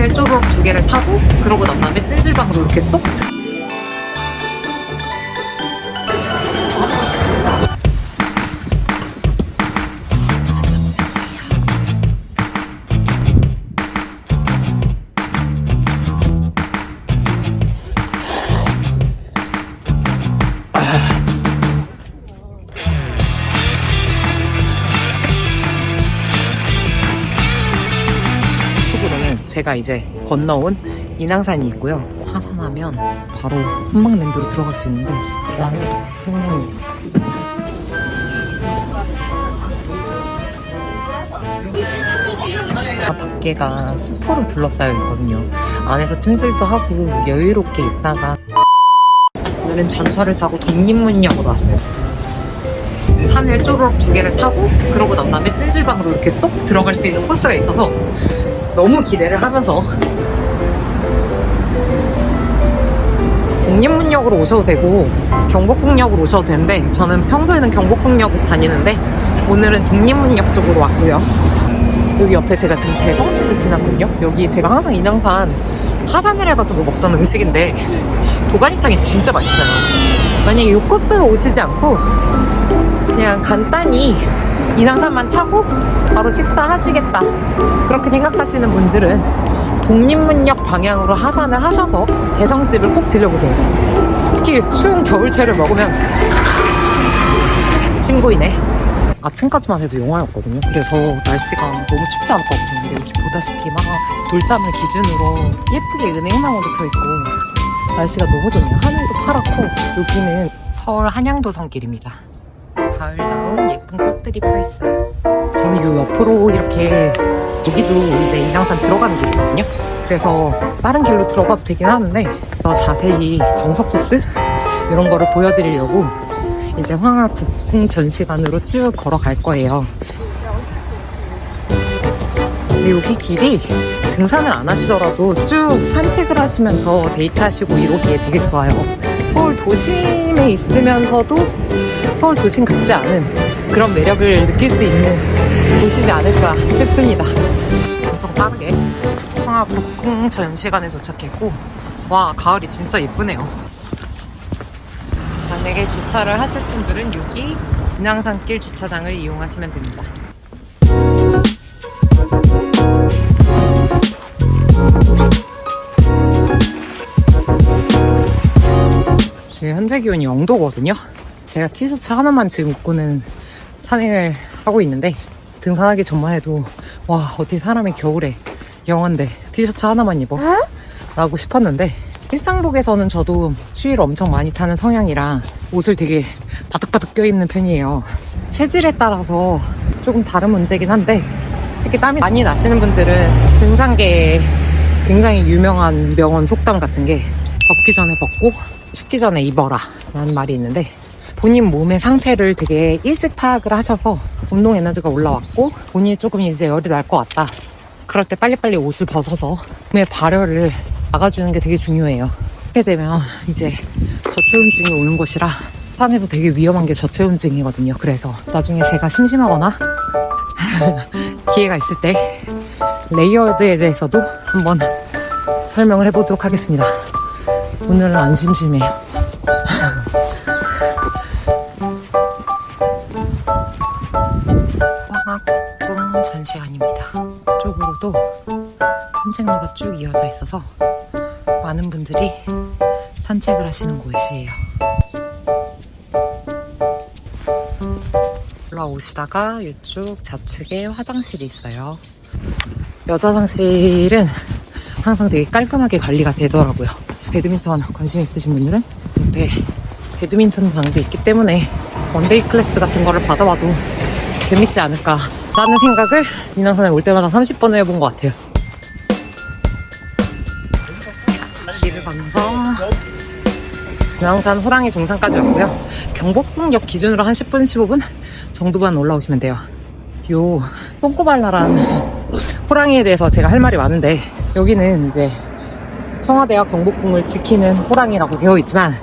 하늘 쪼르륵 2개를 타고 그러고 난 다음에 찜질방으로 이렇게 쏙 제가 이제 건너온 인왕산이 있고요. 하산하면 바로 한방랜드로 들어갈 수 있는데 짠! 밖에가 숲으로 둘러싸여 있거든요. 안에서 찜질도 하고 여유롭게 있다가 오늘은 전철을 타고 독립문역으로 왔어요. 하늘 쪼르륵 2개를 타고 그러고 난 다음에 찜질방으로 이렇게 쏙 들어갈 수 있는 코스가 있어서 너무 기대를 하면서 독립문역으로 오셔도 되고 경복궁역으로 오셔도 되는데 저는 평소에는 경복궁역 다니는데 오늘은 독립문역 쪽으로 왔고요. 여기 옆에 제가 지금 대성집을 지났거든요. 여기 제가 항상 인왕산 하산을 해가지고 먹던 음식인데 도가니탕이 진짜 맛있어요. 만약에 이 코스로 오시지 않고 그냥 간단히 인왕산만 타고 바로 식사하시겠다 그렇게 생각하시는 분들은 독립문역 방향으로 하산을 하셔서 대성집을 꼭 들려보세요. 특히 추운 겨울채를 먹으면 친구이네. 아침까지만 해도 영하였거든요. 그래서 날씨가 너무 춥지 않았거든요. 근데 여기 보다시피 막 돌담을 기준으로 예쁘게 은행나무도 펴있고 날씨가 너무 좋네요. 하늘도 파랗고 여기는 서울 한양도성길입니다. 가을다운 예쁜 꽃들이 펴있어요. 저는 요 옆으로 이렇게 여기도 이제 인왕산 들어가는 길이거든요. 그래서 다른 길로 들어가도 되긴 하는데 더 자세히 정석 코스 이런 거를 보여드리려고 이제 황하국궁 전시관으로 쭉 걸어갈 거예요. 근데 여기 길이 등산을 안 하시더라도 쭉 산책을 하시면서 데이트하시고 이러기에 되게 좋아요. 서울 도심에 있으면서도 서울 도심 같지 않은 그런 매력을 느낄 수 있는 곳이지 않을까 싶습니다. 엄청 빠르게 황하국궁 전시관에 도착했고 와 가을이 진짜 예쁘네요. 만약에 주차를 하실 분들은 여기 인왕산길 주차장을 이용하시면 됩니다. 지금 현재 기온이 0도거든요. 제가 티셔츠 하나만 지금 입고는 산행을 하고 있는데 등산하기 전만 해도 와 어떻게 사람이 겨울에 영한데 티셔츠 하나만 입어? 라고 싶었는데 일상복에서는 저도 추위를 엄청 많이 타는 성향이라 옷을 되게 바득바득 껴입는 편이에요. 체질에 따라서 조금 다른 문제긴 한데 특히 땀이 많이 나시는 분들은 등산계에 굉장히 유명한 명언 속담 같은 게 덥기 전에 벗고 춥기 전에 입어라 라는 말이 있는데 본인 몸의 상태를 되게 일찍 파악을 하셔서 운동 에너지가 올라왔고 본인이 조금 이제 열이 날 것 같다 그럴 때 빨리빨리 옷을 벗어서 몸의 발열을 막아주는 게 되게 중요해요. 그렇게 되면 이제 저체온증이 오는 것이라 산에도 되게 위험한 게 저체온증이거든요. 그래서 나중에 제가 심심하거나 기회가 있을 때 레이어드에 대해서도 한번 설명을 해보도록 하겠습니다. 오늘은 안 심심해요. 황하국궁 전시관입니다. 쪽으로도 산책로가 쭉 이어져 있어서 많은 분들이 산책을 하시는 곳이에요. 올라오시다가 이쪽 좌측에 화장실이 있어요. 여자 화장실은 항상 되게 깔끔하게 관리가 되더라고요. 배드민턴 관심 있으신 분들은 옆에 배드민턴장도 있기 때문에 원데이 클래스 같은 거를 받아봐도 재밌지 않을까 라는 생각을 인왕산에 올 때마다 30번을 해본 것 같아요. 길을 건너서 인왕산 호랑이 동산까지 왔고요. 경복궁역 기준으로 한 10분, 15분 정도만 올라오시면 돼요. 요 똥꼬발랄한 호랑이에 대해서 제가 할 말이 많은데 여기는 이제 청와대와 경복궁을 지키는 호랑이라고 되어 있지만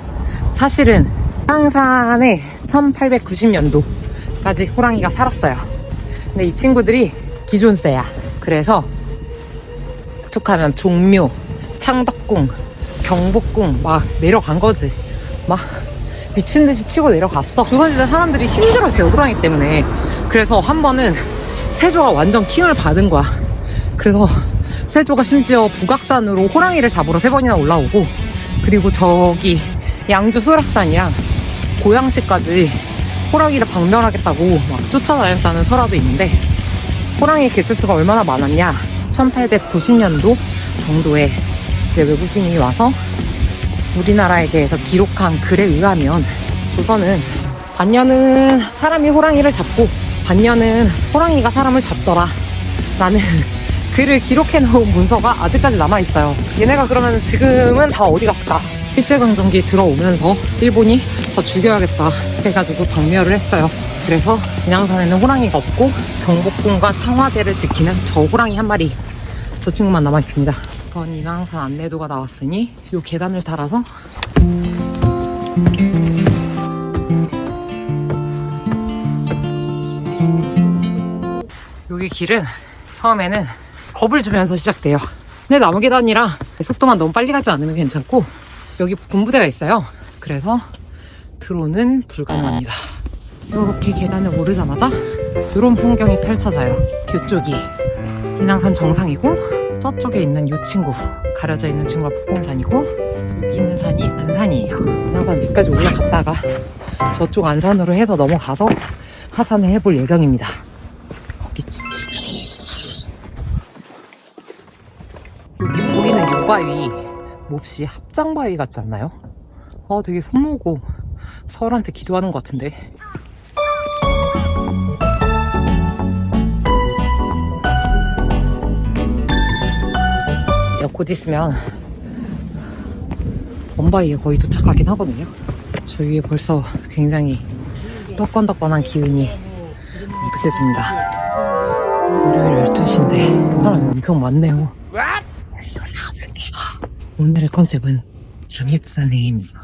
사실은 인왕산에 1890년도까지 호랑이가 살았어요. 근데 이 친구들이 기존세야. 그래서 툭툭하면 종묘, 창덕궁, 경복궁 막 내려간 거지. 막 미친듯이 치고 내려갔어. 그건 진짜 사람들이 힘들었어요, 호랑이 때문에. 그래서 한 번은 세조가 완전 킹을 받은 거야. 그래서 세조가 심지어 북악산으로 호랑이를 잡으러 3번이나 올라오고, 그리고 저기 양주 수락산이랑 고양시까지 호랑이를 박멸하겠다고 막 쫓아다녔다는 설화도 있는데, 호랑이 개체수가 얼마나 많았냐, 1890년도 정도에 이제 외국인이 와서 우리나라에 대해서 기록한 글에 의하면, 조선은 반년은 사람이 호랑이를 잡고 반년은 호랑이가 사람을 잡더라 라는 글을 기록해놓은 문서가 아직까지 남아있어요. 얘네가 그러면 지금은 다 어디 갔을까? 일제강점기 들어오면서 일본이 더 죽여야겠다 해가지고 박멸을 했어요. 그래서 인왕산에는 호랑이가 없고 경복궁과 청와대를 지키는 저 호랑이 한 마리, 저 친구만 남아있습니다. 전 인왕산 안내도가 나왔으니 요 계단을 따라서 여기 길은 처음에는 겁을 주면서 시작돼요. 근데 나무 계단이라 속도만 너무 빨리 가지 않으면 괜찮고, 여기 군부대가 있어요. 그래서 드론은 불가능합니다. 이렇게 계단을 오르자마자 이런 풍경이 펼쳐져요. 이쪽이 인왕산 정상이고, 저쪽에 있는 이 친구, 가려져 있는 친구가 북봉산이고, 여기 있는 산이 안산이에요. 인왕산 밑까지 올라갔다가 저쪽 안산으로 해서 넘어가서 하산을 해볼 예정입니다. 거기 진짜 여기 보이는 요 바위 몹시 합장바위 같지 않나요? 되게 손모고 서울한테 기도하는 것 같은데. 이제 곧 있으면 원바위에 거의 도착하긴 하거든요. 저 위에 벌써 굉장히 떠건떠건한 기운이 느껴집니다. 월요일 12시인데 사람이 엄청 많네요. 오늘의 컨셉은 잠입산행입니다.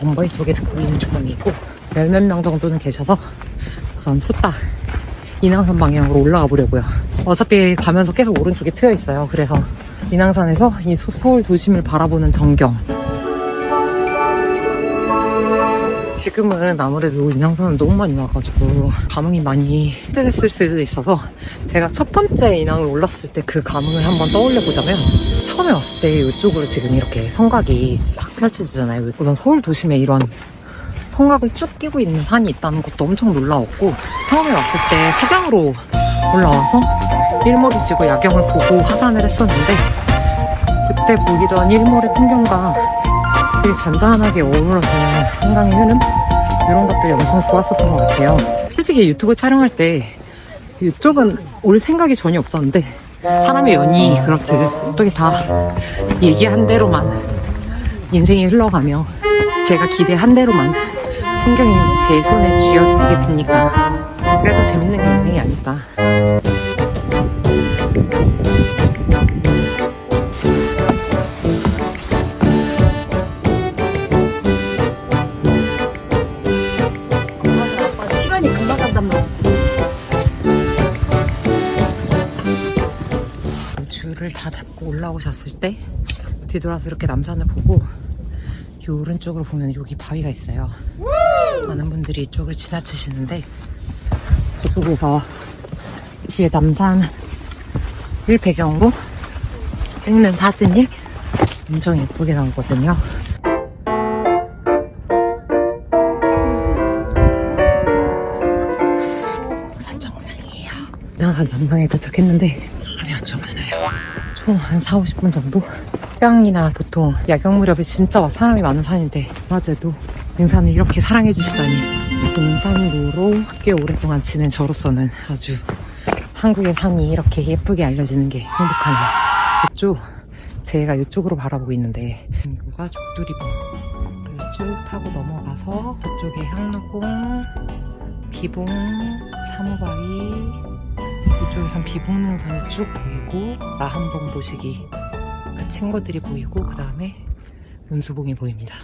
범바위 쪽에서 보이는 조망이 있고, 몇몇 명 정도는 계셔서 우선 후딱 인왕산 방향으로 올라가 보려고요. 어차피 가면서 계속 오른쪽에 트여 있어요. 그래서 인왕산에서 이 서울 도심을 바라보는 전경. 지금은 아무래도 인왕산은 너무 많이 와가지고 감흥이 많이 흡수됐을 수도 있어서, 제가 첫 번째 인왕을 올랐을 때 그 감흥을 한번 떠올려 보자면, 처음에 왔을 때 이쪽으로 지금 이렇게 성곽이 막 펼쳐지잖아요. 우선 서울 도심에 이런 성곽을 쭉 끼고 있는 산이 있다는 것도 엄청 놀라웠고, 처음에 왔을 때 석양으로 올라와서 일몰을 지고 야경을 보고 하산을 했었는데, 그때 보이던 일몰의 풍경과 되게 잔잔하게 어우러지는 한강의 흐름, 이런 것들이 엄청 좋았었던 것 같아요. 솔직히 유튜브 촬영할 때 이쪽은 올 생각이 전혀 없었는데, 사람의 연이 그렇듯 어떻게 다 얘기한 대로만 인생이 흘러가며 제가 기대한 대로만 풍경이 제 손에 쥐어지겠습니까? 그래도 재밌는 게 인생이 아닐까. 시간이 금방 간단 말이야. 줄을 다 잡고 올라오셨을 때 뒤돌아서 이렇게 남산을 보고 이 오른쪽으로 보면 여기 바위가 있어요. 많은 분들이 이쪽을 지나치시는데, 저쪽에서 뒤에 남산을 배경으로 찍는 사진이 엄청 예쁘게 나오거든요. 산 정상이에요. 산 정상에 도착했는데 사람이 엄청 많아요. 총 한 40-50분 정도? 휴양이나 보통 야경 무렵에 진짜 사람이 많은 산인데, 낮에도 등산을 이렇게 사랑해 주시다니. 등산로로 꽤 오랫동안 지낸 저로서는 아주 한국의 산이 이렇게 예쁘게 알려지는 게 행복하네요. 저쪽, 제가 이쪽으로 바라보고 있는데 여기가 족두리봉. 그래서 쭉 타고 넘어가서 저쪽에 향로봉, 비봉, 사무바위, 이쪽에선 비북능선이 쭉 보이고 나한봉 보시기 그 친구들이 보이고 그 다음에 문수봉이 보입니다.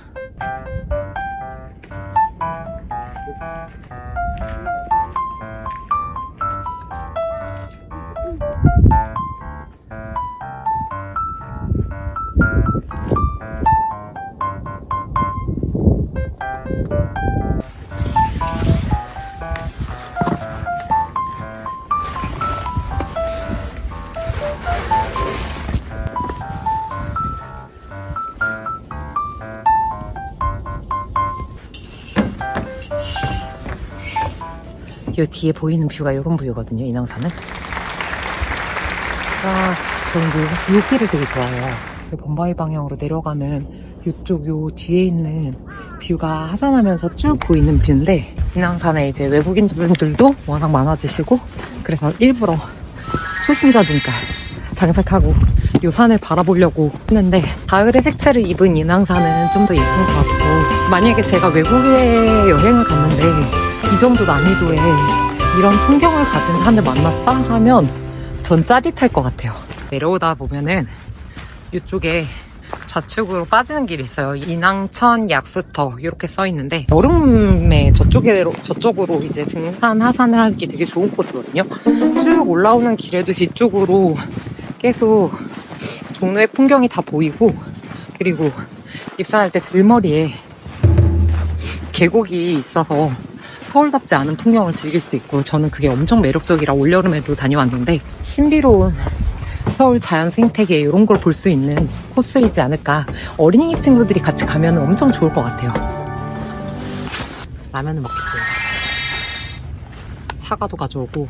이 뒤에 보이는 뷰가 이런 뷰거든요, 인왕산은. 저는 요 길을 되게 좋아해요. 범바위 방향으로 내려가면 이쪽 요 뒤에 있는 뷰가 하산하면서 쭉 보이는 뷰인데, 인왕산에 이제 외국인분들도 워낙 많아지시고, 그래서 일부러 초심자니까 장착하고 요 산을 바라보려고 했는데, 가을의 색채를 입은 인왕산은 좀 더 예쁜 것 같고, 만약에 제가 외국에 여행을 갔는데 이 정도 난이도에 이런 풍경을 가진 산을 만났다 하면 전 짜릿할 것 같아요. 내려오다 보면은 이쪽에 좌측으로 빠지는 길이 있어요. 인왕천 약수터 이렇게 써 있는데, 여름에 저쪽으로 이제 등산 하산을 하기 되게 좋은 코스거든요. 쭉 올라오는 길에도 뒤쪽으로 계속 종로의 풍경이 다 보이고, 그리고 입산할 때 들머리에 계곡이 있어서 서울답지 않은 풍경을 즐길 수 있고, 저는 그게 엄청 매력적이라 올여름에도 다녀왔는데, 신비로운 서울 자연 생태계 이런 걸 볼 수 있는 코스이지 않을까. 어린이 친구들이 같이 가면 엄청 좋을 것 같아요. 라면을 먹겠어요. 사과도 가져오고. 우와,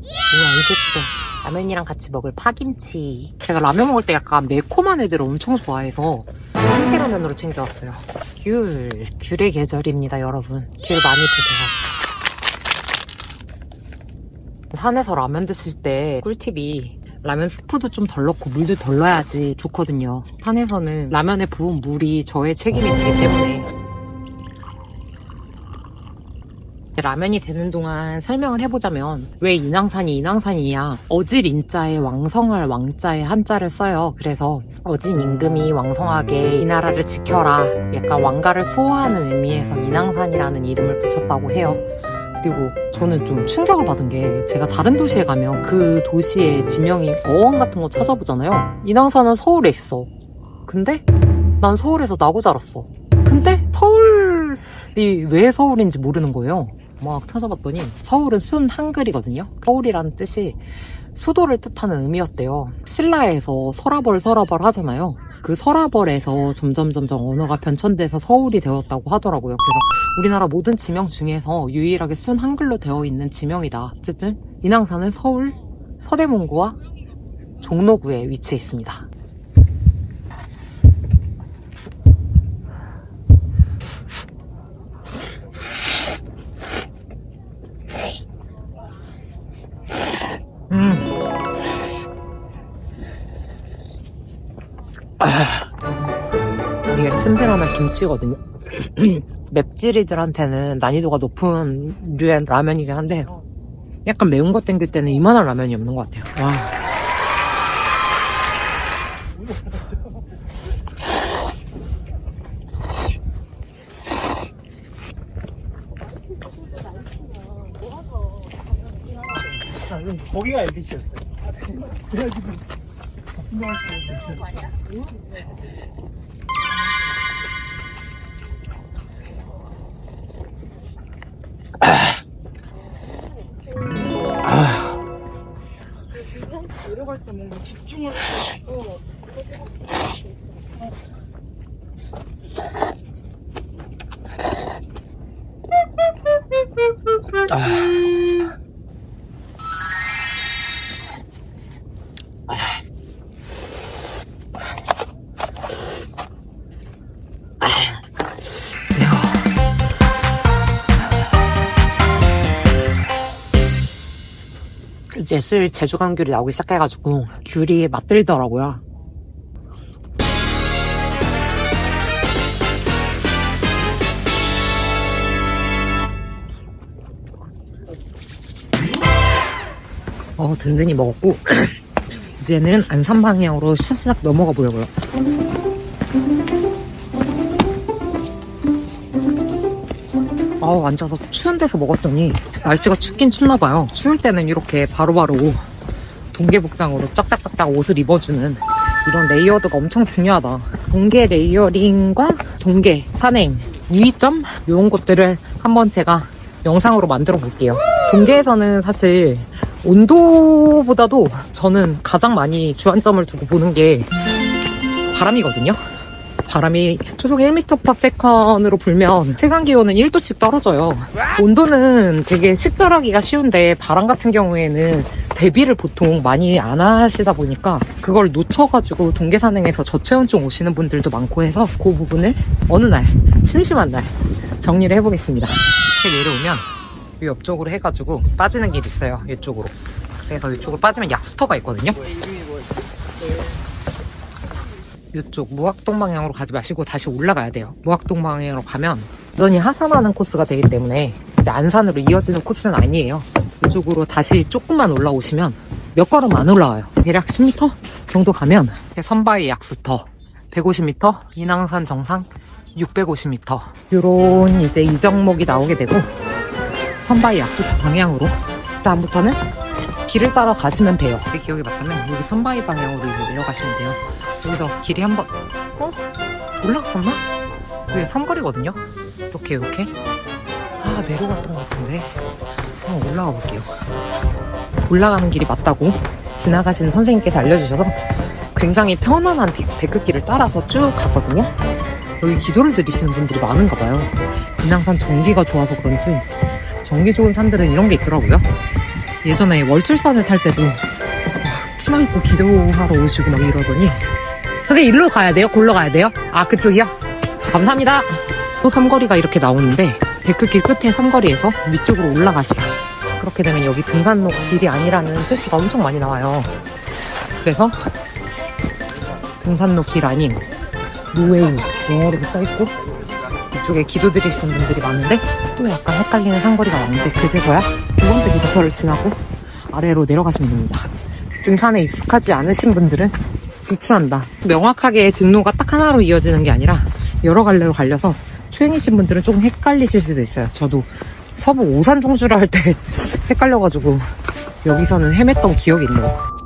이것도 라면이랑 같이 먹을 파김치. 제가 라면 먹을 때 약간 매콤한 애들을 엄청 좋아해서 생새라면으로 챙겨왔어요. 귤의 계절입니다, 여러분. 귤 많이 드세요. 산에서 라면 드실 때 꿀팁이, 라면 스프도 좀 덜 넣고 물도 덜 넣어야지 좋거든요. 산에서는 라면에 부은 물이 저의 책임이 되기 때문에. 라면이 되는 동안 설명을 해보자면, 왜 인왕산이 인왕산이냐. 어질 인자에 왕성할 왕자에 한자를 써요. 그래서 어진 임금이 왕성하게 이 나라를 지켜라, 약간 왕가를 수호하는 의미에서 인왕산이라는 이름을 붙였다고 해요. 그리고 저는 좀 충격을 받은 게, 제가 다른 도시에 가면 그 도시의 지명이 어원 같은 거 찾아보잖아요. 인왕산은 서울에 있어. 근데 난 서울에서 나고 자랐어. 근데 서울이 왜 서울인지 모르는 거예요. 막 찾아봤더니 서울은 순 한글이거든요. 서울이라는 뜻이 수도를 뜻하는 의미였대요. 신라에서 서라벌 하잖아요. 그 서라벌에서 점점 언어가 변천돼서 서울이 되었다고 하더라고요. 그래서 우리나라 모든 지명 중에서 유일하게 순 한글로 되어 있는 지명이다. 어쨌든 인왕산은 서울 서대문구와 종로구에 위치해 있습니다. 이게 틈새라면 김치거든요. 맵찔이들한테는 난이도가 높은 류의 라면이긴 한데, 약간 매운 거 땡길 때는 이만한 라면이 없는 것 같아요. 와. 거기가 MBC였어요. 그래가지고 내려갈 때 뭔가 집중을 해서 이제 슬 제주강 귤이 나오기 시작해가지고 귤이 맛들더라고요. 든든히 먹었고 이제는 안산 방향으로 샤스락 넘어가 보려고요. 앉아서 추운 데서 먹었더니 날씨가 춥긴 춥나봐요. 추울 때는 이렇게 바로바로 동계복장으로 쫙쫙쫙쫙 옷을 입어주는 이런 레이어드가 엄청 중요하다. 동계 레이어링과 동계 산행 유의점 이런 것들을 한번 제가 영상으로 만들어 볼게요. 동계에서는 사실 온도보다도 저는 가장 많이 주안점을 두고 보는 게 바람이거든요. 바람이 초속 1m/s으로 불면 체감기온은 1도씩 떨어져요. 온도는 되게 식별하기가 쉬운데 바람 같은 경우에는 대비를 보통 많이 안 하시다 보니까 그걸 놓쳐가지고 동계산행에서 저체온증 오시는 분들도 많고 해서 그 부분을 어느 날 심심한 날 정리를 해보겠습니다. 이렇게 내려오면 이 옆쪽으로 해가지고 빠지는 길이 있어요. 이쪽으로. 그래서 이쪽으로 빠지면 약수터가 있거든요. 이쪽 무학동 방향으로 가지 마시고 다시 올라가야 돼요. 무학동 방향으로 가면 여전히 하산하는 코스가 되기 때문에 이제 안산으로 이어지는 코스는 아니에요. 이쪽으로 다시 조금만 올라오시면 몇 걸음 안 올라와요. 대략 10m 정도 가면 선바위 약수터 150m, 인왕산 정상 650m 요런 이제 이정목이 나오게 되고 선바위 약수터 방향으로 다음부터는 길을 따라 가시면 돼요. 기억이 맞다면 여기 선바위 방향으로 이제 내려가시면 돼요. 여기서 길이 한번 올라갔었나? 여기 삼거리거든요. 이렇게 내려갔던 것 같은데 한번 올라가 볼게요. 올라가는 길이 맞다고 지나가시는 선생님께서 알려주셔서 굉장히 편안한 데크길을 따라서 쭉 가거든요. 여기 기도를 드리시는 분들이 많은가 봐요. 인왕산 전기가 좋아서 그런지 전기 좋은 산들은 이런 게 있더라고요. 예전에 월출산을 탈 때도 치마 입고 기도하러 오시고 막 이러더니 선생님 일로 가야 돼요? 골로 가야 돼요? 그쪽이요? 감사합니다. 또 삼거리가 이렇게 나오는데 데크길 끝에 삼거리에서 위쪽으로 올라가시라. 그렇게 되면 여기 등산로 길이 아니라는 표시가 엄청 많이 나와요. 그래서 등산로 길 아닌 노웨이 영어로도 써있고 이쪽에 기도 드리시는 분들이 많은데 또 약간 헷갈리는 상거리가 나오는데 그제서야 두 번째 기도터를 지나고 아래로 내려가시면 됩니다. 등산에 익숙하지 않으신 분들은 비추한다. 명확하게 등로가 딱 하나로 이어지는 게 아니라 여러 갈래로 갈려서 초행이신 분들은 조금 헷갈리실 수도 있어요. 저도 서부 오산 종주를 할 때 헷갈려가지고 여기서는 헤맸던 기억이 있네요.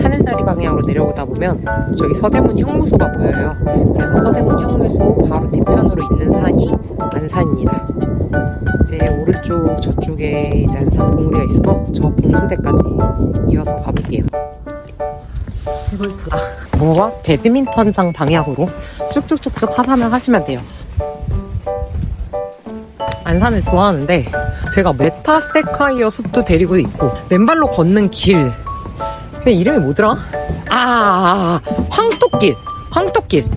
하늘다리 방향으로 내려오다 보면 저기 서대문 형무소가 보여요. 그래서 서대문 형무소 바로 뒤편으로 있는 산이 안산입니다. 이제 오른쪽 저쪽에 이제 안산 봉우리가 있어서 저 봉수대까지 이어서 가볼게요. 뭐와 배드민턴장 방향으로 쭉쭉쭉쭉 하산을 하시면 돼요. 안산을 좋아하는데 제가 메타세카이어 숲도 데리고 있고 맨발로 걷는 길 그 이름이 뭐더라?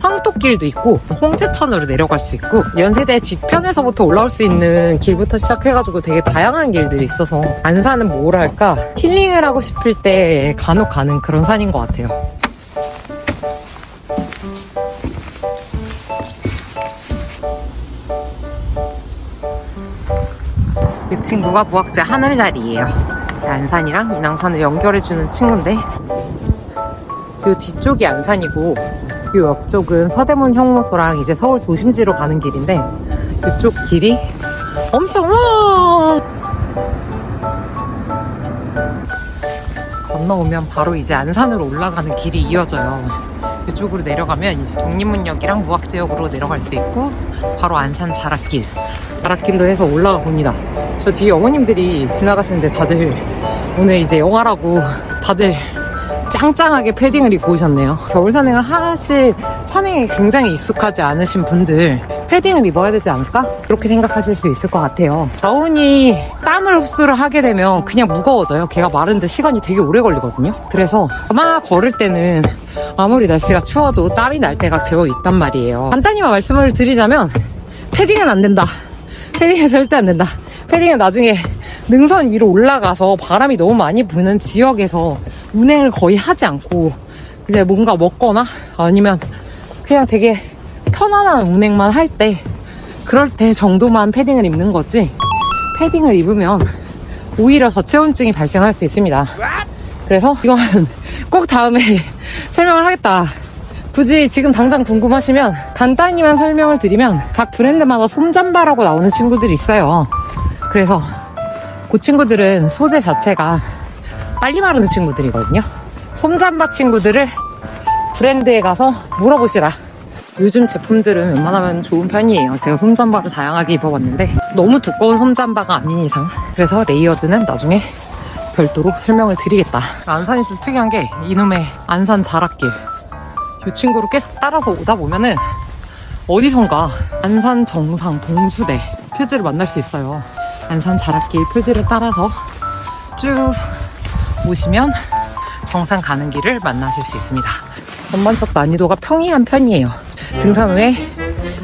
황토길도 있고 홍제천으로 내려갈 수 있고 연세대 뒤편에서부터 올라올 수 있는 길부터 시작해가지고 되게 다양한 길들이 있어서 안산은 뭐랄까 힐링을 하고 싶을 때 간혹 가는 그런 산인 것 같아요. 이 친구가 무학제 하늘다리예요. 안산이랑 인왕산을 연결해주는 친구인데 요 뒤쪽이 안산이고 요 옆쪽은 서대문 형무소랑 이제 서울 도심지로 가는 길인데 이쪽 길이 엄청 건너오면 바로 이제 안산으로 올라가는 길이 이어져요. 이쪽으로 내려가면 이제 독립문역이랑 무학지역으로 내려갈 수 있고 바로 안산 자락길로 해서 올라가 봅니다. 저 뒤에 어머님들이 지나가시는데 다들 오늘 이제 영화라고 다들 짱짱하게 패딩을 입고 오셨네요. 겨울 산행을 하실 산행에 굉장히 익숙하지 않으신 분들 패딩을 입어야 되지 않을까? 그렇게 생각하실 수 있을 것 같아요. 다운이 땀을 흡수를 하게 되면 그냥 무거워져요. 걔가 마른데 시간이 되게 오래 걸리거든요. 그래서 막 걸을 때는 아무리 날씨가 추워도 땀이 날 때가 제법 있단 말이에요. 간단히만 말씀을 드리자면 패딩은 안 된다. 패딩은 절대 안 된다. 패딩은 나중에 능선 위로 올라가서 바람이 너무 많이 부는 지역에서 운행을 거의 하지 않고 이제 뭔가 먹거나 아니면 그냥 되게 편안한 운행만 할 때 그럴 때 정도만 패딩을 입는 거지, 패딩을 입으면 오히려 저체온증이 발생할 수 있습니다. 그래서 이건 꼭 다음에 설명을 하겠다. 굳이 지금 당장 궁금하시면 간단히만 설명을 드리면, 각 브랜드마다 솜잠바라고 나오는 친구들이 있어요. 그래서 그 친구들은 소재 자체가 빨리 마르는 친구들이거든요. 솜잠바 친구들을 브랜드에 가서 물어보시라. 요즘 제품들은 웬만하면 좋은 편이에요. 제가 솜잠바를 다양하게 입어봤는데 너무 두꺼운 솜잠바가 아닌 이상. 그래서 레이어드는 나중에 별도로 설명을 드리겠다. 안산이 좀 특이한 게 이놈의 안산 자락길, 이 친구를 계속 따라서 오다 보면은 어디선가 안산 정상 봉수대 표지를 만날 수 있어요. 안산 자락길 표지를 따라서 쭉 오시면 정상 가는 길을 만나실 수 있습니다. 전반적 난이도가 평이한 편이에요. 등산 후에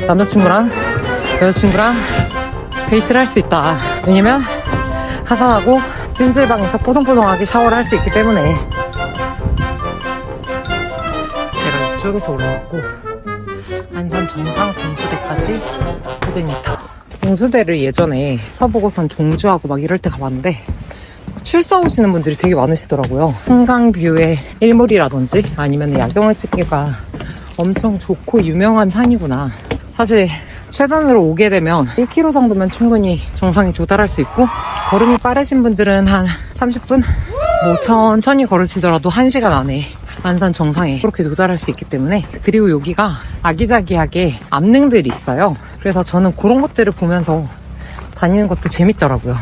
남자친구랑 여자친구랑 데이트를 할 수 있다. 왜냐면 하산하고 찜질방에서 뽀송뽀송하게 샤워를 할 수 있기 때문에. 제가 이쪽에서 올라왔고 안산 정상 봉수대까지 500m. 봉수대를 예전에 서보고선 종주하고 막 이럴 때 가봤는데 출사 오시는 분들이 되게 많으시더라고요. 한강뷰의 일몰이라든지 아니면 야경을 찍기가 엄청 좋고 유명한 산이구나. 사실 최단으로 오게 되면 1km 정도면 충분히 정상에 도달할 수 있고, 걸음이 빠르신 분들은 한 30분? 뭐 천천히 걸으시더라도 1시간 안에 안산 정상에 그렇게 도달할 수 있기 때문에. 그리고 여기가 아기자기하게 암릉들이 있어요. 그래서 저는 그런 것들을 보면서 다니는 것도 재밌더라고요.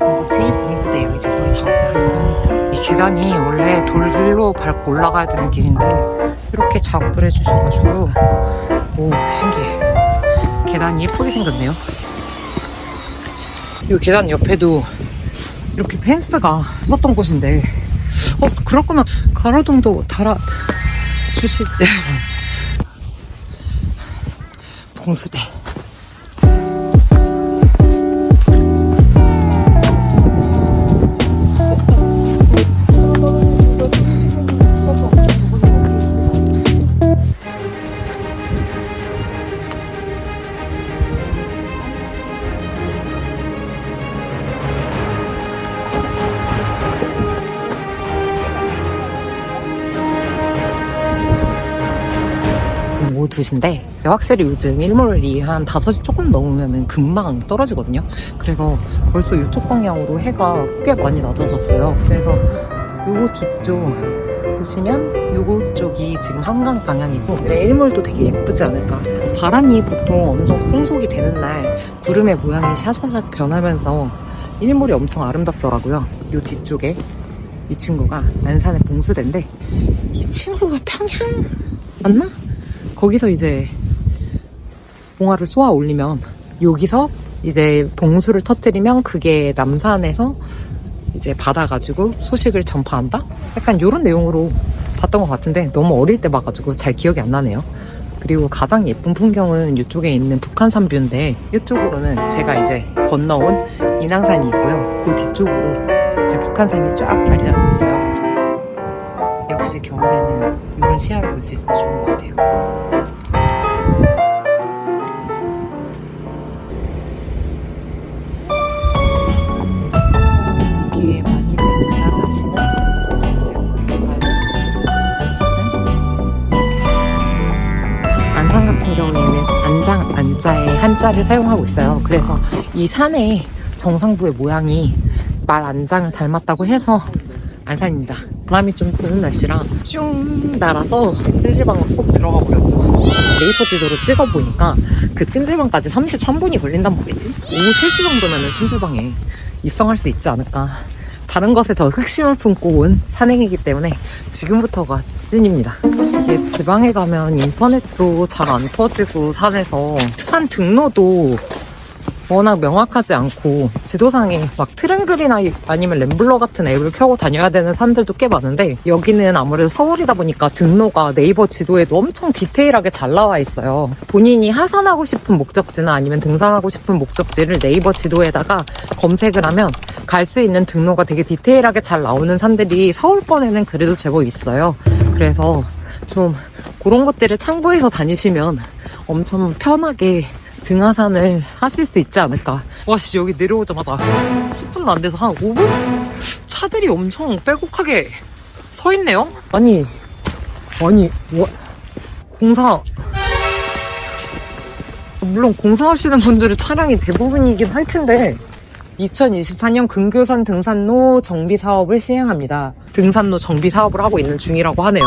이것이 봉수대예요. 이제 거의 다 왔어요. 이 계단이 원래 돌로 밟고 올라가야 되는 길인데 이렇게 작업을 해주셔가지고 오, 신기해. 계단이 예쁘게 생겼네요. 이 계단 옆에도 이렇게 펜스가 있었던 곳인데, 그럴 거면 가로등도 달아 주실 때. 봉수대. 오후 2시인데 확실히 요즘 일몰이 한 5시 조금 넘으면 금방 떨어지거든요. 그래서 벌써 이쪽 방향으로 해가 꽤 많이 낮아졌어요. 그래서 요거 뒤쪽 보시면 요거 쪽이 지금 한강 방향이고, 일몰도 되게 예쁘지 않을까. 바람이 보통 어느 정도 풍속이 되는 날 구름의 모양이 샤샤샥 변하면서 일몰이 엄청 아름답더라고요. 요 뒤쪽에 이 친구가 안산의 봉수대인데, 이 친구가 평양 맞나? 거기서 이제 봉화를 쏘아 올리면 여기서 이제 봉수를 터뜨리면 그게 남산에서 이제 받아가지고 소식을 전파한다? 약간 이런 내용으로 봤던 것 같은데 너무 어릴 때 봐가지고 잘 기억이 안 나네요. 그리고 가장 예쁜 풍경은 이쪽에 있는 북한산 뷰인데, 이쪽으로는 제가 이제 건너온 인왕산이 있고요. 그 뒤쪽으로 이제 북한산이 쫙 자리 잡고 있어요. 역시 겨울에는 이런 시야를 볼 수 있어서 좋은 것 같아요. 여기에 많이들 지나가시는 안산 같은 경우에는 안자에 한자를 사용하고 있어요. 그래서 이 산의 정상부의 모양이 말 안장을 닮았다고 해서 안산입니다. 바람이 좀 부는 날씨랑 슝 날아서 찜질방으로 쏙 들어가 버렸고, 네이버 지도로 찍어보니까 그 찜질방까지 33분이 걸린단 말이지. 오후 3시 정도면 찜질방에 입성할 수 있지 않을까. 다른 것에 더 흑심을 품고 온 산행이기 때문에 지금부터가 찐입니다. 이게 지방에 가면 인터넷도 잘 안 터지고 산에서 산 등로도 워낙 명확하지 않고 지도상에 막 트랭글이나 아니면 램블러 같은 앱을 켜고 다녀야 되는 산들도 꽤 많은데, 여기는 아무래도 서울이다 보니까 등로가 네이버 지도에도 엄청 디테일하게 잘 나와 있어요. 본인이 하산하고 싶은 목적지나 아니면 등산하고 싶은 목적지를 네이버 지도에다가 검색을 하면 갈 수 있는 등로가 되게 디테일하게 잘 나오는 산들이 서울권에는 그래도 제법 있어요. 그래서 좀 그런 것들을 참고해서 다니시면 엄청 편하게 등하산을 하실 수 있지 않을까. 와씨, 여기 내려오자마자 10분도 안 돼서 한 5분? 차들이 엄청 빼곡하게 서 있네요? 아니, 공사, 물론 공사하시는 분들의 차량이 대부분이긴 할 텐데, 2024년 근교산 등산로 정비 사업을 시행합니다. 등산로 정비 사업을 하고 있는 중이라고 하네요.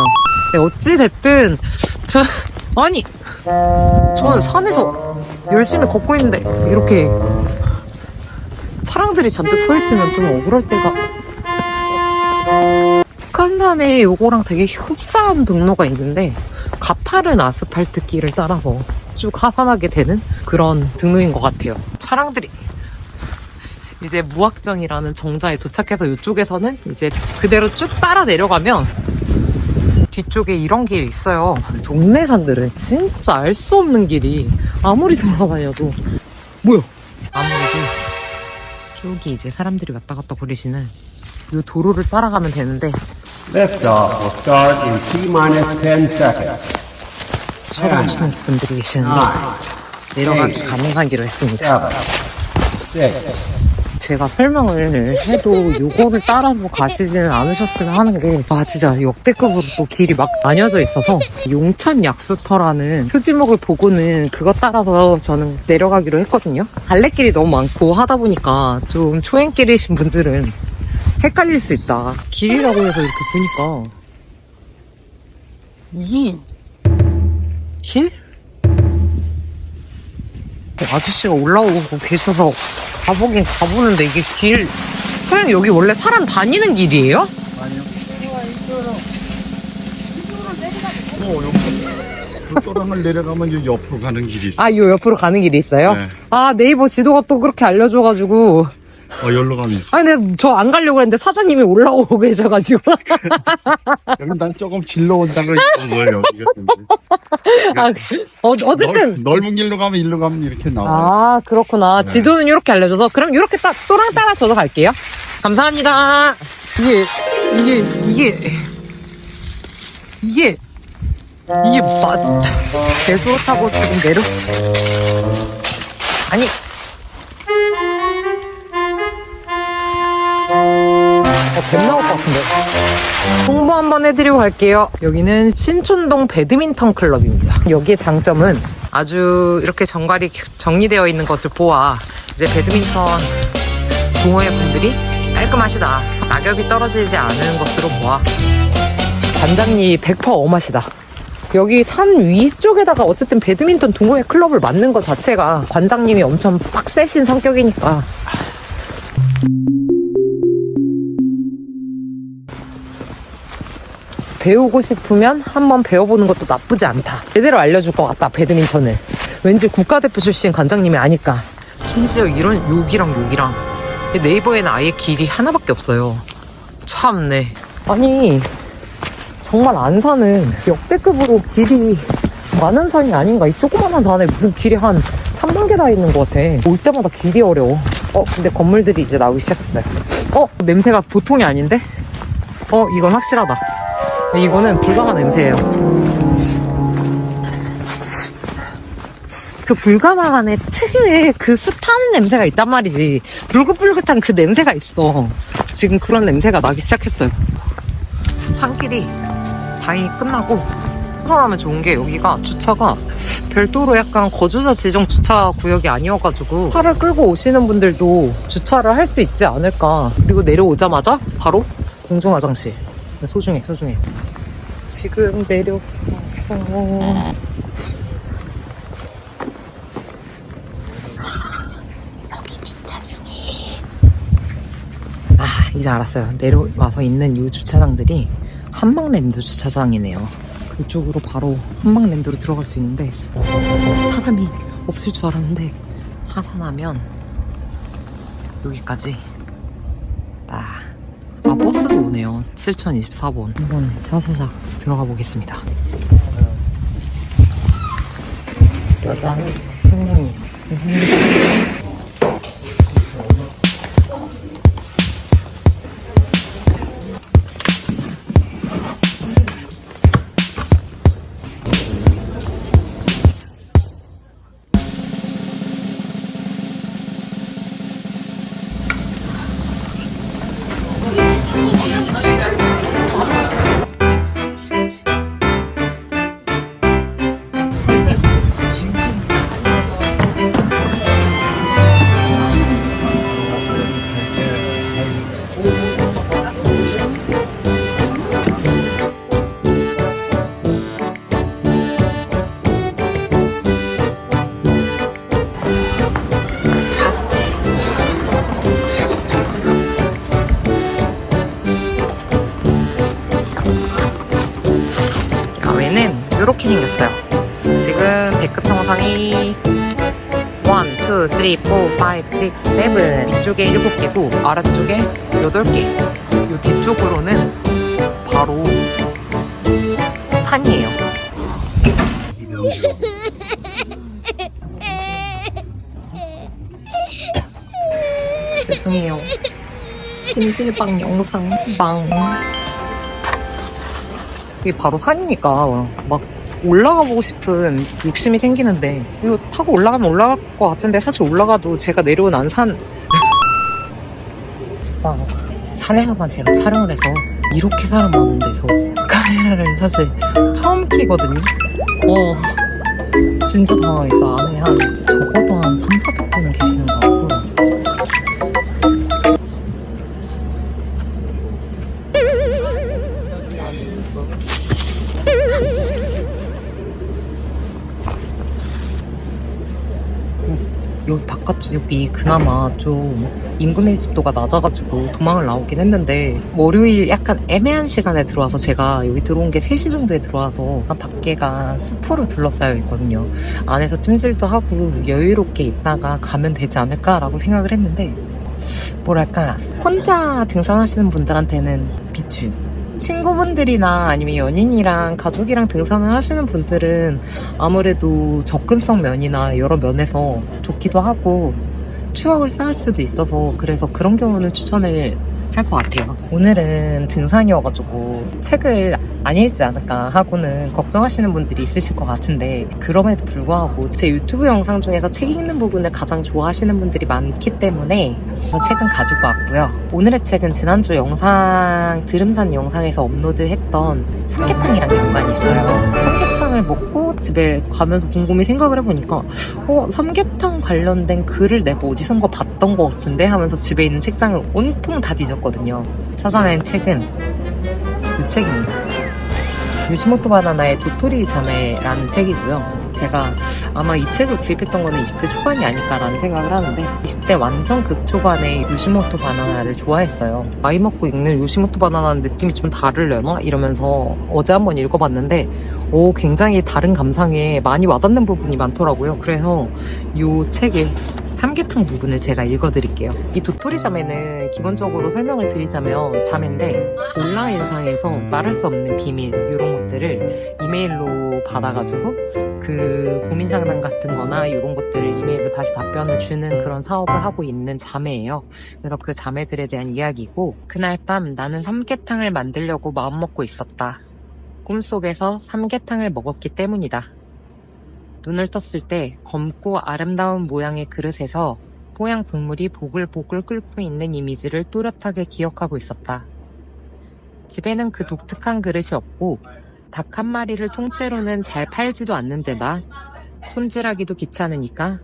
네, 어찌됐든, 저는 산에서 열심히 걷고 있는데, 이렇게 차량들이 잔뜩 서 있으면 좀 억울할 때가. 북한산에 요거랑 되게 흡사한 등로가 있는데, 가파른 아스팔트 길을 따라서 쭉 하산하게 되는 그런 등로인 것 같아요. 차량들이 이제 무악정이라는 정자에 도착해서 이쪽에서는 이제 그대로 쭉 따라 내려가면 뒤쪽에 이런 길이 있어요. 동네 산들은 진짜 알 수 없는 길이 아무리 돌아다녀도 뭐야? 아무래도 저기 이제 사람들이 왔다 갔다 거리시는 이 도로를 따라가면 되는데 Liftoff will start in T-10 seconds. 촬영하시는 분들이 계시는데 내려가기 가능하기로 했습니다. 7, 6, 제가 설명을 해도 요거를 따라서 가시지는 않으셨으면 하는 게, 진짜 역대급으로 또 길이 막 나뉘어져 있어서 용천 약수터라는 표지목을 보고는 그것 따라서 저는 내려가기로 했거든요. 갈래길이 너무 많고 하다 보니까 좀 초행길이신 분들은 헷갈릴 수 있다. 길이라고 해서 이렇게 보니까 이 길? 아저씨가 올라오고 계셔서 가보긴 가보는데 이게 길, 그냥 여기 원래 사람 다니는 길이에요? 그 소랑을 내려가면 이제 옆으로 가는 길이 있어. 요 옆으로 가는 길이 있어요? 네. 네이버 지도가 또 그렇게 알려줘가지고. 여기로 가면 있어. 근데 저 안 가려고 했는데 사장님이 올라오고 계셔가지고. 여기 난 조금 질러 온다고 했던 거예요, 여기가. 어쨌든. 넓은 길로 가면 일로 가면 이렇게 나와요. 그렇구나. 네. 지도는 이렇게 알려줘서. 그럼 이렇게 또랑 따라 저도 갈게요. 감사합니다. 이게 배수로 타고 지금 아니. 뱀 나올 것 같은데. 홍보 한번 해드리고 갈게요. 여기는 신촌동 배드민턴 클럽입니다. 여기의 장점은 아주 이렇게 정갈이 정리되어 있는 것을 보아 이제 배드민턴 동호회 분들이 깔끔하시다. 낙엽이 떨어지지 않은 것으로 보아 관장님이 100% 엄하시다. 여기 산 위쪽에다가 어쨌든 배드민턴 동호회 클럽을 만든 것 자체가 관장님이 엄청 빡세신 성격이니까. 배우고 싶으면 한번 배워보는 것도 나쁘지 않다. 제대로 알려줄 것 같다, 배드민턴을. 왠지 국가대표 출신 관장님이 아니까. 심지어 이런 여기랑 네이버에는 아예 길이 하나밖에 없어요. 참네. 아니 정말 안산은 역대급으로 길이 많은 산이 아닌가. 이 조그만한 산에 무슨 길이 한 3만 개 다 있는 것 같아. 올 때마다 길이 어려워. 근데 건물들이 이제 나오기 시작했어요. 냄새가 보통이 아닌데? 이건 확실하다. 이거는 불가마 냄새예요. 그 불가마 안에 특유의 그 숯하는 냄새가 있단 말이지. 불긋불긋한 그 냄새가 있어. 지금 그런 냄새가 나기 시작했어요. 산길이 다행히 끝나고 하면 좋은 게 여기가 주차가 별도로 약간 거주자 지정 주차 구역이 아니어가지고 차를 끌고 오시는 분들도 주차를 할 수 있지 않을까. 그리고 내려오자마자 바로 공중화장실. 소중해. 지금 내려왔어. 여기 주차장이. 이제 알았어요. 내려와서 있는 이 주차장들이 한방랜드 주차장이네요. 그쪽으로 바로 한방랜드로 들어갈 수 있는데 사람이 없을 줄 알았는데 하산하면 여기까지 버스도 오네요. 7024번. 한번 사사삭 들어가 보겠습니다. 짜잔. 형님. 생겼어요. 지금 데크 평상이 1, 2, 3, 4, 5, 6, 7 위쪽에 7개고 아래쪽에 8개. 요 뒤쪽으로는 바로 산이에요. 죄송해요. 찜질방 영상 망. 이게 바로 산이니까 막 올라가 보고 싶은 욕심이 생기는데 이거 타고 올라가면 올라갈 것 같은데 사실 올라가도 제가 내려온 안 산. 산에서만 제가 촬영을 해서 이렇게 사람 많은 데서 카메라를 사실 처음 켜거든요. 진짜 당황했어. 안에 적어도 한 3, 400분은 계시는 것 같고. 여기 바깥집이 그나마 좀 인구 밀집도가 낮아가지고 도망을 나오긴 했는데 월요일 약간 애매한 시간에 들어와서 제가 여기 들어온 게 3시 정도에 들어와서 밖에가 숲으로 둘러싸여 있거든요. 안에서 찜질도 하고 여유롭게 있다가 가면 되지 않을까라고 생각을 했는데 뭐랄까 혼자 등산하시는 분들한테는 비추, 친구분들이나 아니면 연인이랑 가족이랑 등산을 하시는 분들은 아무래도 접근성 면이나 여러 면에서 좋기도 하고 추억을 쌓을 수도 있어서 그래서 그런 경우는 추천을 할 것 같아요. 오늘은 등산이어가지고 책을 안 읽지 않을까 하고는 걱정하시는 분들이 있으실 것 같은데 그럼에도 불구하고 제 유튜브 영상 중에서 책 읽는 부분을 가장 좋아하시는 분들이 많기 때문에 책은 가지고 왔고요. 오늘의 책은 지난주 영상 드름산 영상에서 업로드했던 삼계탕이랑 연관이 있어요. 삼계탕을 먹고 집에 가면서 곰곰이 생각을 해보니까 삼계탕 관련된 글을 내가 어디선가 봤던 것 같은데 하면서 집에 있는 책장을 온통 다 뒤졌거든요. 찾아낸 책은 이 책입니다. 요시모토 바나나의 도토리 자매라는 책이고요. 제가 아마 이 책을 구입했던 거는 20대 초반이 아닐까라는 생각을 하는데 20대 완전 극초반에 요시모토 바나나를 좋아했어요. 나이 먹고 읽는 요시모토 바나나는 느낌이 좀 다르려나? 이러면서 어제 한번 읽어봤는데 굉장히 다른 감상에 많이 와닿는 부분이 많더라고요. 그래서 이 책에 삼계탕 부분을 제가 읽어드릴게요. 이 도토리 자매는 기본적으로 설명을 드리자면 자매인데 온라인상에서 말할 수 없는 비밀 이런 것들을 이메일로 받아가지고 그 고민 상담 같은 거나 이런 것들을 이메일로 다시 답변을 주는 그런 사업을 하고 있는 자매예요. 그래서 그 자매들에 대한 이야기고 그날 밤 나는 삼계탕을 만들려고 마음먹고 있었다. 꿈속에서 삼계탕을 먹었기 때문이다. 눈을 떴을 때 검고 아름다운 모양의 그릇에서 뽀얀 국물이 보글보글 끓고 있는 이미지를 또렷하게 기억하고 있었다. 집에는 그 독특한 그릇이 없고 닭 한 마리를 통째로는 잘 팔지도 않는 데다 손질하기도 귀찮으니까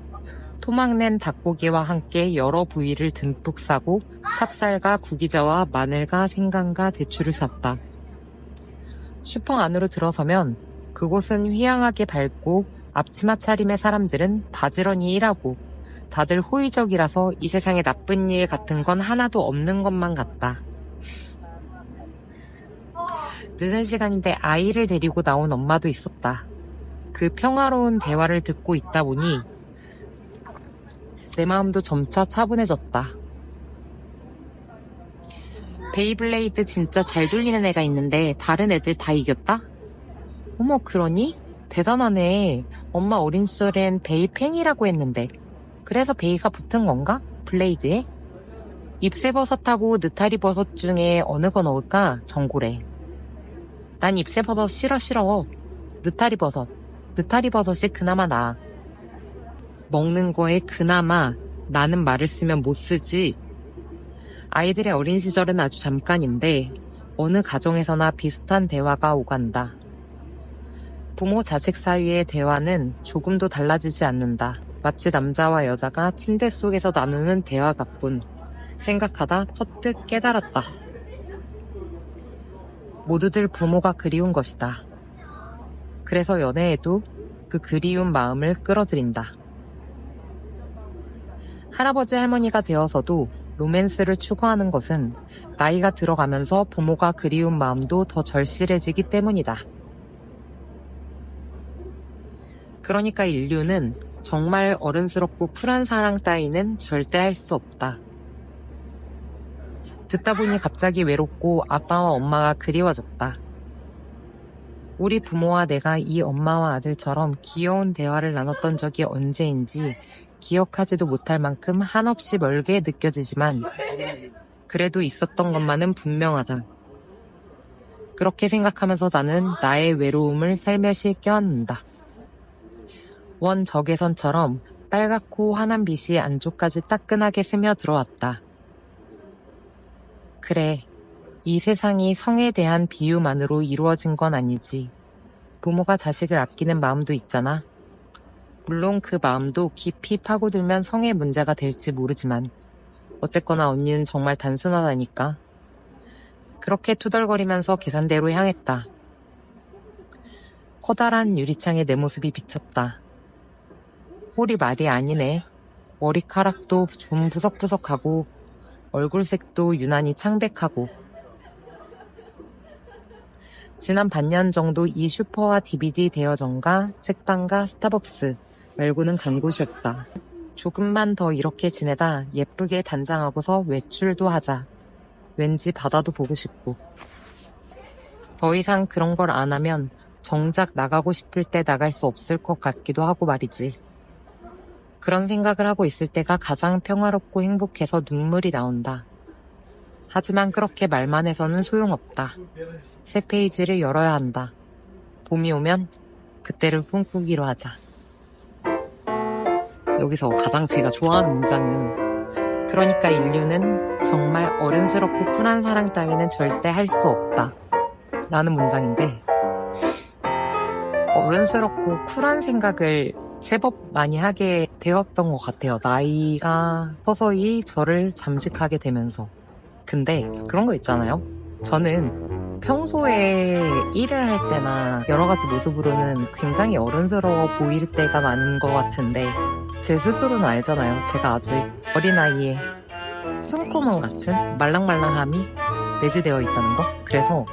토막낸 닭고기와 함께 여러 부위를 듬뿍 싸고 찹쌀과 구기자와 마늘과 생강과 대추를 샀다. 슈퍼 안으로 들어서면 그곳은 휘황하게 밝고 앞치마 차림의 사람들은 바지런히 일하고 다들 호의적이라서 이 세상에 나쁜 일 같은 건 하나도 없는 것만 같다. 늦은 시간인데 아이를 데리고 나온 엄마도 있었다. 그 평화로운 대화를 듣고 있다 보니 내 마음도 점차 차분해졌다. 베이블레이드 진짜 잘 돌리는 애가 있는데 다른 애들 다 이겼다? 어머 그러니? 대단하네. 엄마 어린 시절엔 베이 팽이라고 했는데 그래서 베이가 붙은 건가? 블레이드에? 잎새버섯하고 느타리버섯 중에 어느 거 넣을까? 전골에. 난 잎새버섯 싫어. 느타리버섯이 그나마 나아. 먹는 거에 그나마 나는 말을 쓰면 못 쓰지. 아이들의 어린 시절은 아주 잠깐인데 어느 가정에서나 비슷한 대화가 오간다. 부모 자식 사이의 대화는 조금도 달라지지 않는다. 마치 남자와 여자가 침대 속에서 나누는 대화 같군. 생각하다 퍼뜩 깨달았다. 모두들 부모가 그리운 것이다. 그래서 연애에도 그 그리운 마음을 끌어들인다. 할아버지 할머니가 되어서도 로맨스를 추구하는 것은 나이가 들어가면서 부모가 그리운 마음도 더 절실해지기 때문이다. 그러니까 인류는 정말 어른스럽고 쿨한 사랑 따위는 절대 할 수 없다. 듣다 보니 갑자기 외롭고 아빠와 엄마가 그리워졌다. 우리 부모와 내가 이 엄마와 아들처럼 귀여운 대화를 나눴던 적이 언제인지 기억하지도 못할 만큼 한없이 멀게 느껴지지만 그래도 있었던 것만은 분명하다. 그렇게 생각하면서 나는 나의 외로움을 살며시 껴안는다. 원 적외선처럼 빨갛고 환한 빛이 안쪽까지 따끈하게 스며들어왔다. 그래, 이 세상이 성에 대한 비유만으로 이루어진 건 아니지. 부모가 자식을 아끼는 마음도 있잖아. 물론 그 마음도 깊이 파고들면 성의 문제가 될지 모르지만 어쨌거나 언니는 정말 단순하다니까. 그렇게 투덜거리면서 계산대로 향했다. 커다란 유리창에 내 모습이 비쳤다. 홀이 말이 아니네. 머리카락도 좀 푸석푸석하고 얼굴색도 유난히 창백하고. 지난 반년 정도 이 슈퍼와 DVD 대여점과 책방과 스타벅스 말고는 간 곳이 없다. 조금만 더 이렇게 지내다 예쁘게 단장하고서 외출도 하자. 왠지 바다도 보고 싶고. 더 이상 그런 걸 안 하면 정작 나가고 싶을 때 나갈 수 없을 것 같기도 하고 말이지. 그런 생각을 하고 있을 때가 가장 평화롭고 행복해서 눈물이 나온다. 하지만 그렇게 말만 해서는 소용없다. 새 페이지를 열어야 한다. 봄이 오면 그때를 꿈꾸기로 하자. 여기서 가장 제가 좋아하는 문장은 그러니까 인류는 정말 어른스럽고 쿨한 사랑 따위는 절대 할 수 없다 라는 문장인데, 어른스럽고 쿨한 생각을 제법 많이 하게 되었던 것 같아요. 나이가 서서히 저를 잠식하게 되면서. 근데 그런 거 있잖아요. 저는 평소에 일을 할 때나 여러 가지 모습으로는 굉장히 어른스러워 보일 때가 많은 것 같은데 제 스스로는 알잖아요. 제가 아직 어린아이의 숨구멍 같은 말랑말랑함이 내재되어 있다는 거. 그래서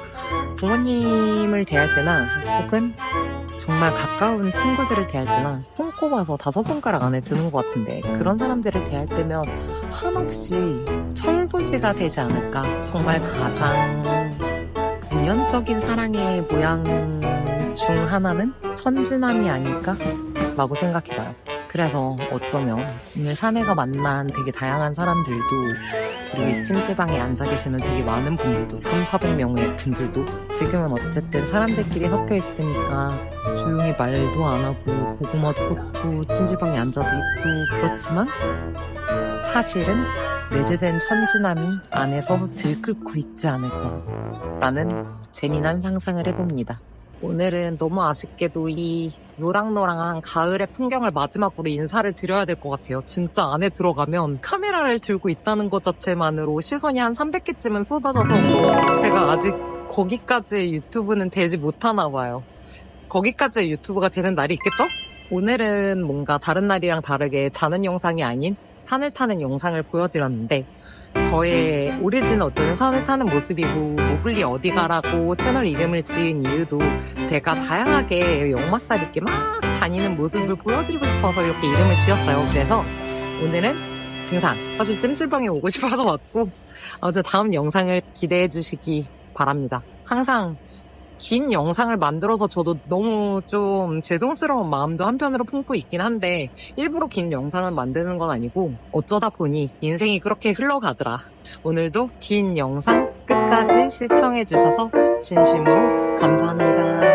부모님을 대할 때나 혹은 정말 가까운 친구들을 대할 때나 손꼽아서 5손가락 안에 드는 것 같은데, 그런 사람들을 대할 때면 한없이 철부지가 되지 않을까. 정말 가장 본연적인 사랑의 모양 중 하나는 천진함이 아닐까 라고 생각해봐요. 그래서 어쩌면 오늘 사내가 만난 되게 다양한 사람들도, 그리고 이 찜질방에 앉아 계시는 되게 많은 분들도, 300~400명의 분들도 지금은 어쨌든 사람들끼리 섞여 있으니까 조용히 말도 안 하고 고구마도 굽고 찜질방에 앉아도 있고 그렇지만 사실은 내재된 천진함이 안에서 들끓고 있지 않을까라는 재미난 상상을 해봅니다. 오늘은 너무 아쉽게도 이 노랑노랑한 가을의 풍경을 마지막으로 인사를 드려야 될 것 같아요. 진짜 안에 들어가면 카메라를 들고 있다는 것 자체만으로 시선이 한 300개쯤은 쏟아져서 제가 아직 거기까지의 유튜브는 되지 못하나 봐요. 거기까지의 유튜브가 되는 날이 있겠죠? 오늘은 뭔가 다른 날이랑 다르게 자는 영상이 아닌 산을 타는 영상을 보여드렸는데, 저의 오리진 어쩌면 산을 타는 모습이고 모블리 어디 가라고 채널 이름을 지은 이유도 제가 다양하게 역마살 있게 막 다니는 모습을 보여드리고 싶어서 이렇게 이름을 지었어요. 그래서 오늘은 등산, 사실 찜질방에 오고 싶어서 왔고, 아무튼 다음 영상을 기대해 주시기 바랍니다. 항상 긴 영상을 만들어서 저도 너무 좀 죄송스러운 마음도 한편으로 품고 있긴 한데, 일부러 긴 영상을 만드는 건 아니고 어쩌다 보니 인생이 그렇게 흘러가더라. 오늘도 긴 영상 끝까지 시청해 주셔서 진심으로 감사합니다.